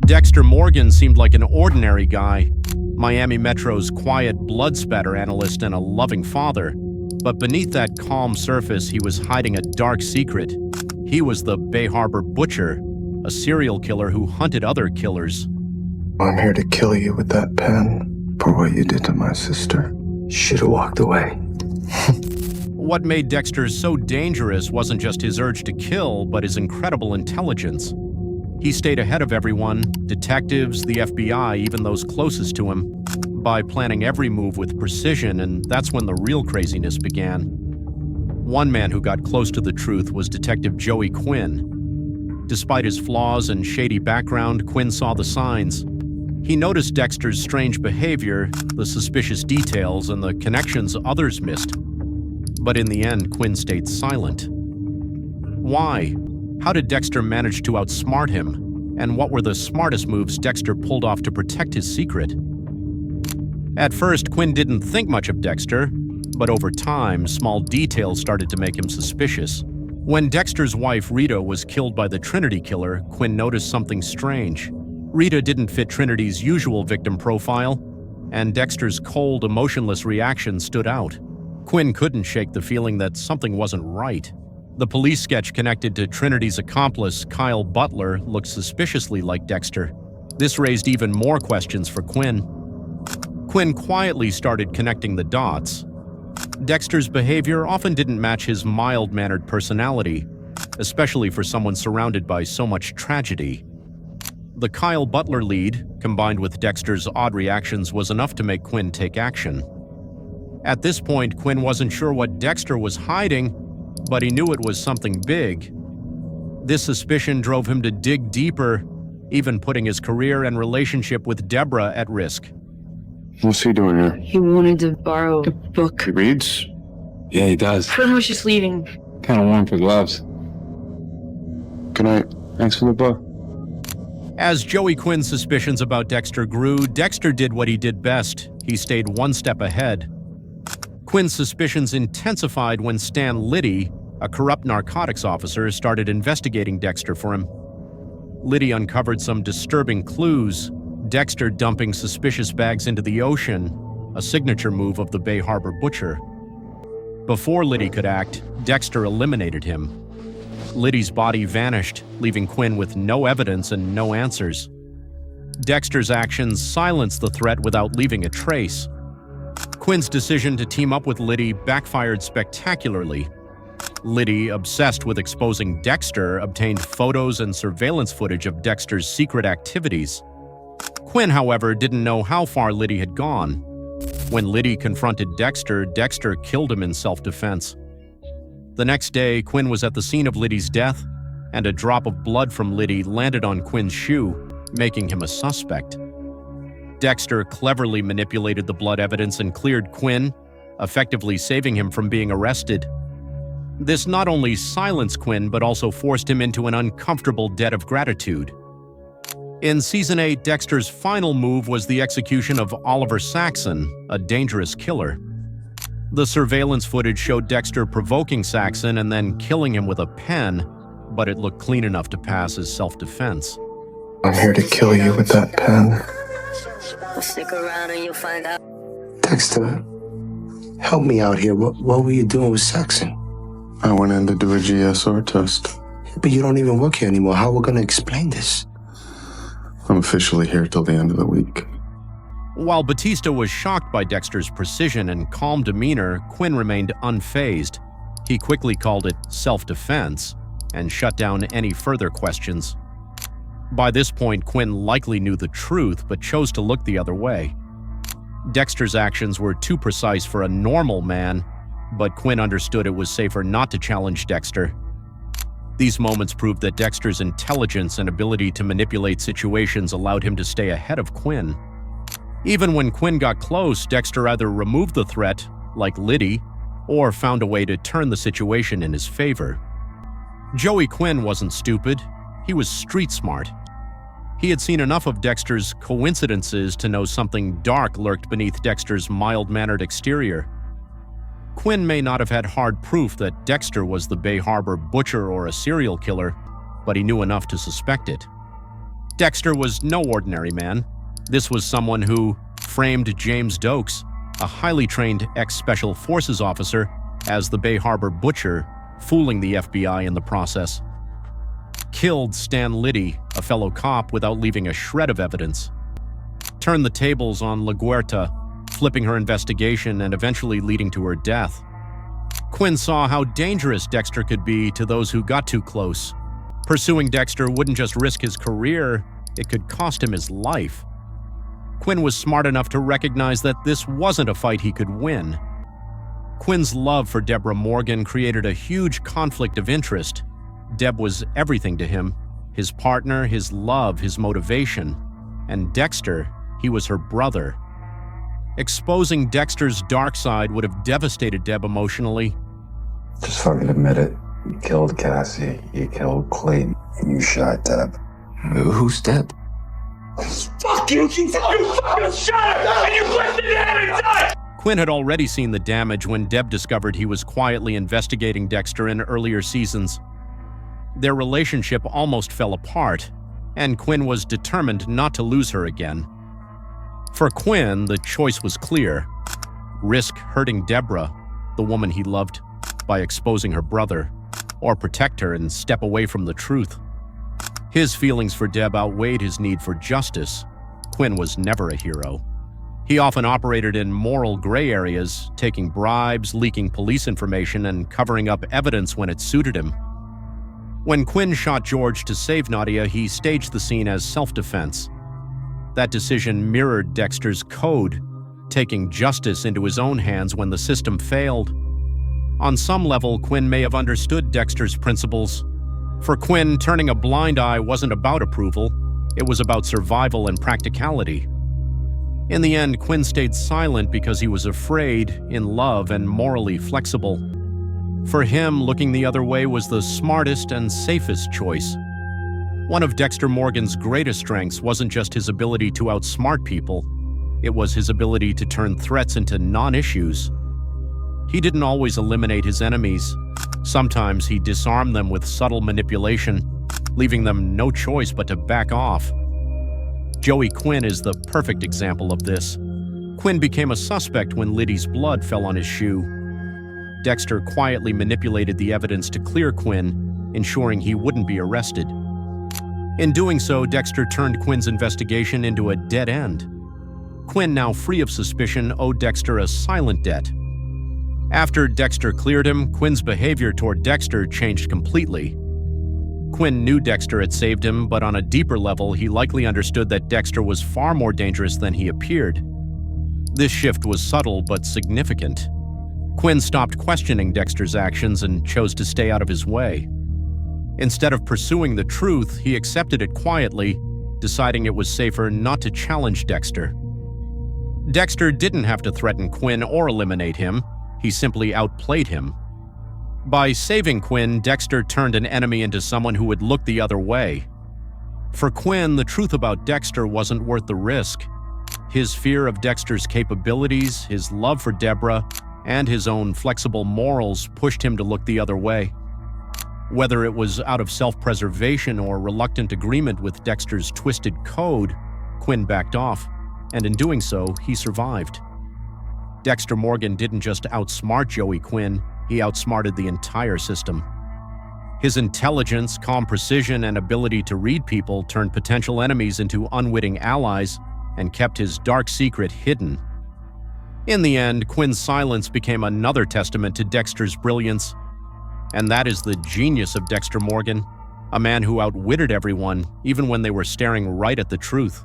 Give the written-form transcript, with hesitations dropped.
Dexter Morgan seemed like an ordinary guy, Miami Metro's quiet blood spatter analyst and a loving father. But beneath that calm surface, he was hiding a dark secret. He was the Bay Harbor Butcher, a serial killer who hunted other killers. I'm here to kill you with that pen for what you did to my sister. Should have walked away. What made Dexter so dangerous wasn't just his urge to kill, but his incredible intelligence. He stayed ahead of everyone, detectives, the FBI, even those closest to him, by planning every move with precision, and that's when the real craziness began. One man who got close to the truth was Detective Joey Quinn. Despite his flaws and shady background, Quinn saw the signs. He noticed Dexter's strange behavior, the suspicious details, and the connections others missed. But in the end, Quinn stayed silent. Why? How did Dexter manage to outsmart him? And what were the smartest moves Dexter pulled off to protect his secret? At first, Quinn didn't think much of Dexter, but over time, small details started to make him suspicious. When Dexter's wife, Rita, was killed by the Trinity killer, Quinn noticed something strange. Rita didn't fit Trinity's usual victim profile, and Dexter's cold, emotionless reaction stood out. Quinn couldn't shake the feeling that something wasn't right. The police sketch connected to Trinity's accomplice, Kyle Butler, looked suspiciously like Dexter. This raised even more questions for Quinn. Quinn quietly started connecting the dots. Dexter's behavior often didn't match his mild-mannered personality, especially for someone surrounded by so much tragedy. The Kyle Butler lead, combined with Dexter's odd reactions, was enough to make Quinn take action. At this point, Quinn wasn't sure what Dexter was hiding, but he knew it was something big. This suspicion drove him to dig deeper, even putting his career and relationship with Deborah at risk. What's he doing here? He wanted to borrow a book. He reads? Yeah, he does. Quinn was just leaving. Kind of warm for gloves. Good night. Thanks for the book. As Joey Quinn's suspicions about Dexter grew, Dexter did what he did best. He stayed one step ahead. Quinn's suspicions intensified when Stan Liddy, a corrupt narcotics officer, started investigating Dexter for him. Liddy uncovered some disturbing clues, Dexter dumping suspicious bags into the ocean, a signature move of the Bay Harbor Butcher. Before Liddy could act, Dexter eliminated him. Liddy's body vanished, leaving Quinn with no evidence and no answers. Dexter's actions silenced the threat without leaving a trace. Quinn's decision to team up with Liddy backfired spectacularly. Liddy, obsessed with exposing Dexter, obtained photos and surveillance footage of Dexter's secret activities. Quinn, however, didn't know how far Liddy had gone. When Liddy confronted Dexter, Dexter killed him in self-defense. The next day, Quinn was at the scene of Liddy's death, and a drop of blood from Liddy landed on Quinn's shoe, making him a suspect. Dexter cleverly manipulated the blood evidence and cleared Quinn, effectively saving him from being arrested. This not only silenced Quinn, but also forced him into an uncomfortable debt of gratitude. In Season 8, Dexter's final move was the execution of Oliver Saxon, a dangerous killer. The surveillance footage showed Dexter provoking Saxon and then killing him with a pen, but it looked clean enough to pass as self-defense. I'm here to kill you with that pen. Stick around and you'll find out. Dexter, help me out here. What were you doing with Saxon? I went in to do a GSR test. But you don't even work here anymore. How are we going to explain this? I'm officially here till the end of the week. While Batista was shocked by Dexter's precision and calm demeanor, Quinn remained unfazed. He quickly called it self-defense and shut down any further questions. By this point, Quinn likely knew the truth, but chose to look the other way. Dexter's actions were too precise for a normal man, but Quinn understood it was safer not to challenge Dexter. These moments proved that Dexter's intelligence and ability to manipulate situations allowed him to stay ahead of Quinn. Even when Quinn got close, Dexter either removed the threat, like Liddy, or found a way to turn the situation in his favor. Joey Quinn wasn't stupid. He was street smart. He had seen enough of Dexter's coincidences to know something dark lurked beneath Dexter's mild-mannered exterior. Quinn may not have had hard proof that Dexter was the Bay Harbor Butcher or a serial killer, but he knew enough to suspect it. Dexter was no ordinary man. This was someone who framed James Dokes, a highly trained ex-Special Forces officer, as the Bay Harbor Butcher, fooling the FBI in the process. Killed Stan Liddy, a fellow cop, without leaving a shred of evidence. Turned the tables on LaGuerta, flipping her investigation and eventually leading to her death. Quinn saw how dangerous Dexter could be to those who got too close. Pursuing Dexter wouldn't just risk his career, it could cost him his life. Quinn was smart enough to recognize that this wasn't a fight he could win. Quinn's love for Deborah Morgan created a huge conflict of interest. Deb was everything to him, his partner, his love, his motivation. And Dexter, he was her brother. Exposing Dexter's dark side would have devastated Deb emotionally. Just fucking admit it. You killed Cassie, you killed Clayton, and you shot Deb. Who's Deb? Fuck you! You fucking shot her! And you put the damage on! Quinn had already seen the damage when Deb discovered he was quietly investigating Dexter in earlier seasons. Their relationship almost fell apart, and Quinn was determined not to lose her again. For Quinn, the choice was clear. Risk hurting Deborah, the woman he loved, by exposing her brother, or protect her and step away from the truth. His feelings for Deb outweighed his need for justice. Quinn was never a hero. He often operated in moral gray areas, taking bribes, leaking police information, and covering up evidence when it suited him. When Quinn shot George to save Nadia, he staged the scene as self-defense. That decision mirrored Dexter's code, taking justice into his own hands when the system failed. On some level, Quinn may have understood Dexter's principles. For Quinn, turning a blind eye wasn't about approval, it was about survival and practicality. In the end, Quinn stayed silent because he was afraid, in love, and morally flexible. For him, looking the other way was the smartest and safest choice. One of Dexter Morgan's greatest strengths wasn't just his ability to outsmart people, it was his ability to turn threats into non-issues. He didn't always eliminate his enemies. Sometimes he disarmed them with subtle manipulation, leaving them no choice but to back off. Joey Quinn is the perfect example of this. Quinn became a suspect when Liddy's blood fell on his shoe. Dexter quietly manipulated the evidence to clear Quinn, ensuring he wouldn't be arrested. In doing so, Dexter turned Quinn's investigation into a dead end. Quinn, now free of suspicion, owed Dexter a silent debt. After Dexter cleared him, Quinn's behavior toward Dexter changed completely. Quinn knew Dexter had saved him, but on a deeper level, he likely understood that Dexter was far more dangerous than he appeared. This shift was subtle but significant. Quinn stopped questioning Dexter's actions and chose to stay out of his way. Instead of pursuing the truth, he accepted it quietly, deciding it was safer not to challenge Dexter. Dexter didn't have to threaten Quinn or eliminate him, he simply outplayed him. By saving Quinn, Dexter turned an enemy into someone who would look the other way. For Quinn, the truth about Dexter wasn't worth the risk. His fear of Dexter's capabilities, his love for Deborah, and his own flexible morals pushed him to look the other way. Whether it was out of self-preservation or reluctant agreement with Dexter's twisted code, Quinn backed off, and in doing so, he survived. Dexter Morgan didn't just outsmart Joey Quinn, he outsmarted the entire system. His intelligence, calm precision, and ability to read people turned potential enemies into unwitting allies and kept his dark secret hidden. In the end, Quinn's silence became another testament to Dexter's brilliance. And that is the genius of Dexter Morgan, a man who outwitted everyone, even when they were staring right at the truth.